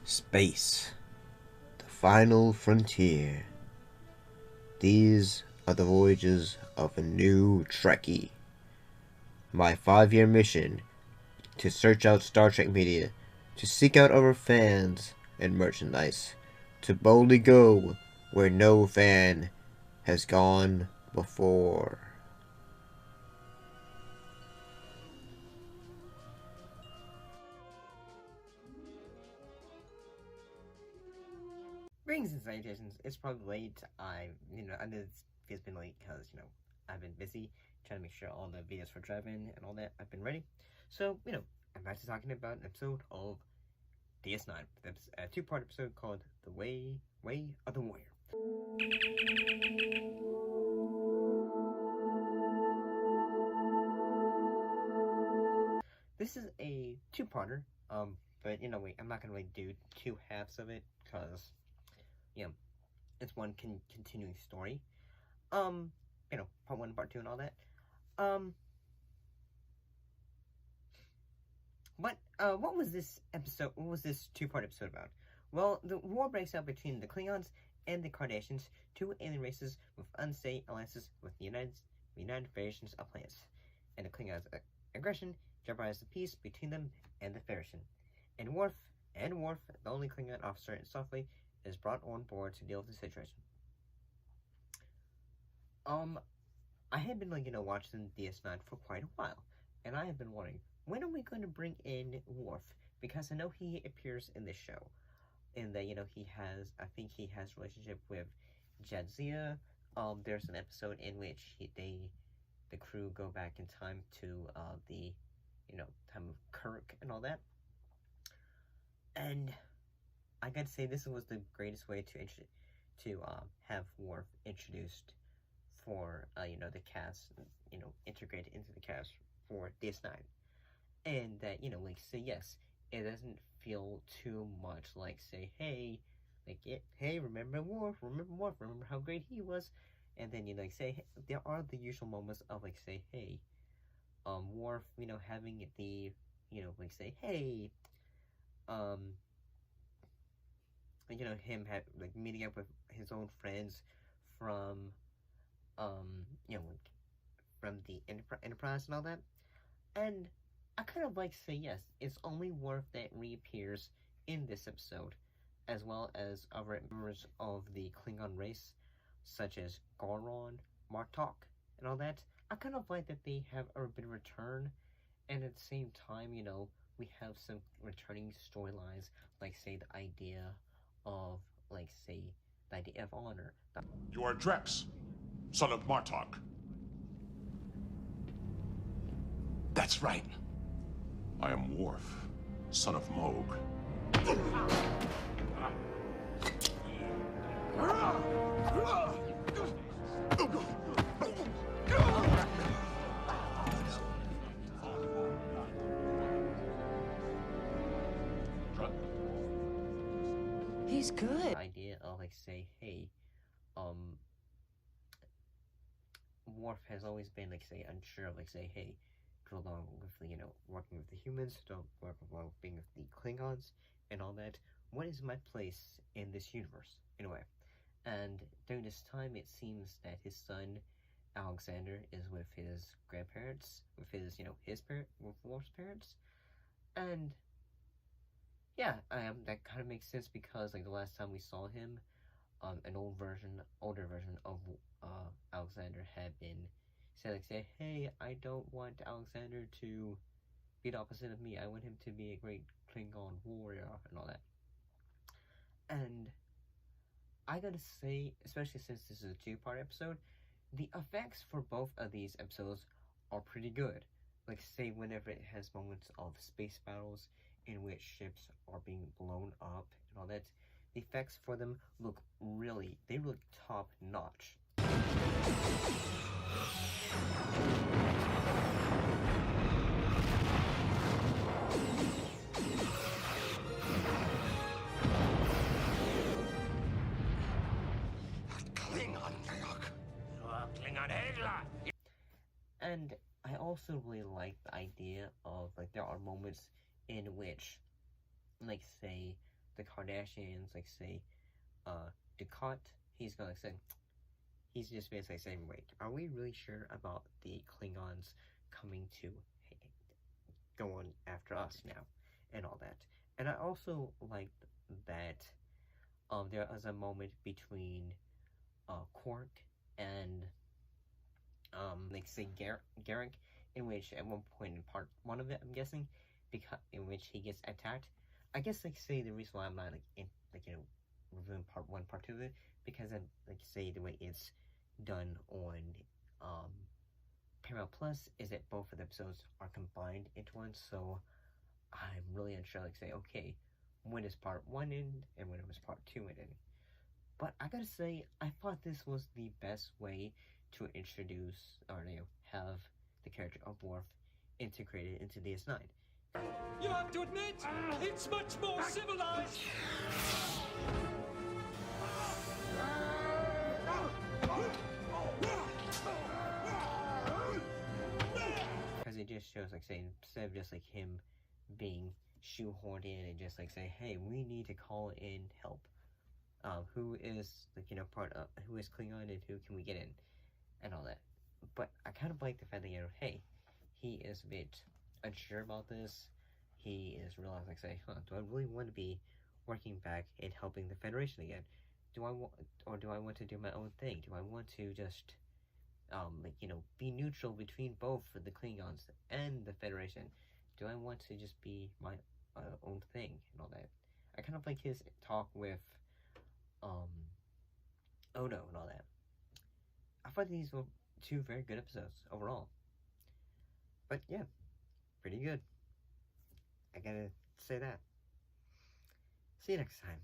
Space, the final frontier. These are the voyages of a new Trekkie. My 5-year mission to search out Star Trek media, to seek out our fans and merchandise, to boldly go where no fan has gone before. Greetings and salutations. It's probably late. I know it's been late because, I've been busy trying to make sure all the videos for driving and all that have been ready. So, I'm back to talking about an episode of DS9. That's a two-part episode called The Way of the Warrior. This is a two-parter, but, I'm not going to really do two halves of it because, it's one continuing story. Part one, part two, and all that. What was this episode? What was this two-part episode about? Well, the war breaks out between the Klingons and the Cardassians, two alien races with unsafe alliances with the United Federations of Planets, and the Klingons' aggression jeopardizes the peace between them and the Federation. And Worf, the only Klingon officer in Starfleet, is brought on board to deal with the situation. I had been watching DS9 for quite a while, and I have been wondering, when are we going to bring in Worf? Because I know he appears in this show, and that I think he has a relationship with Jadzia. There's an episode in which the crew go back in time to the time of Kirk and all that. And I gotta say, this was the greatest way to have Worf introduced for the cast, integrated into the cast for DS9. And that, say yes, it doesn't feel too much like, say, hey, remember Worf, remember how great he was, and then, say, hey, there are the usual moments of, say, hey, Worf, having the, say, hey, him meeting up with his own friends from, from the Enterprise and all that, and I kind of say yes, it's only Worf that reappears in this episode, as well as other members of the Klingon race, such as Goron, Martok, and all that. I kind of like that they have a bit of return, and at the same time, we have some returning storylines, say, the idea of, say, the idea of honor. You are Drex, son of Martok. That's right. I am Worf, son of Moog. He's good. Idea of say, hey, Worf has always been say unsure of say, hey, go along with working with the humans, don't work along with being with the Klingons and all that. What is my place in this universe anyway? And during this time, it seems that his son Alexander is with his grandparents, with his with Worf's parents, and yeah, that kind of makes sense because the last time we saw him, an older version of Alexander had been said say, hey, I don't want Alexander to be the opposite of me. I want him to be a great Klingon warrior and all that. And I gotta say, especially since this is a two-part episode, the effects for both of these episodes are pretty good. Say, whenever it has moments of space battles in which ships are being blown up and all that, the effects for them look really top notch. And I also really like the idea of there are moments in which say the Kardashians, like say, Ducat, he's gonna say, he's just basically saying, wait, are we really sure about the Klingons coming to go on after us now, and all that? And I also liked that there was a moment between Quark and like say Garrick, in which at one point in part one of it, I'm guessing, because in which he gets attacked. I guess like say the reason why I'm not reviewing part one, part two of it, because I like say the way it's done on Paramount Plus is that both of the episodes are combined into one, so I'm really unsure. Like say, okay, when does part one end and when it was part two ending? But I gotta say, I thought this was the best way to introduce or have the character of Worf integrated into DS9. You have to admit, it's much more civilized. Because it just shows, like, say, instead of just like him being shoehorned in and just like say, hey, we need to call in help. Who is like part of who is Klingon and who can we get in, and all that. But I kind of like the fact that hey, he is a bit unsure about this. He is realizing, like say, do I really want to be working back and helping the Federation again? Do I want to do my own thing? Do I want to just be neutral between both the Klingons and the Federation? Do I want to just be my own thing and all that? I kind of like his talk with Odo and all that. I thought these were two very good episodes overall. But yeah, pretty good. I gotta say that. See you next time.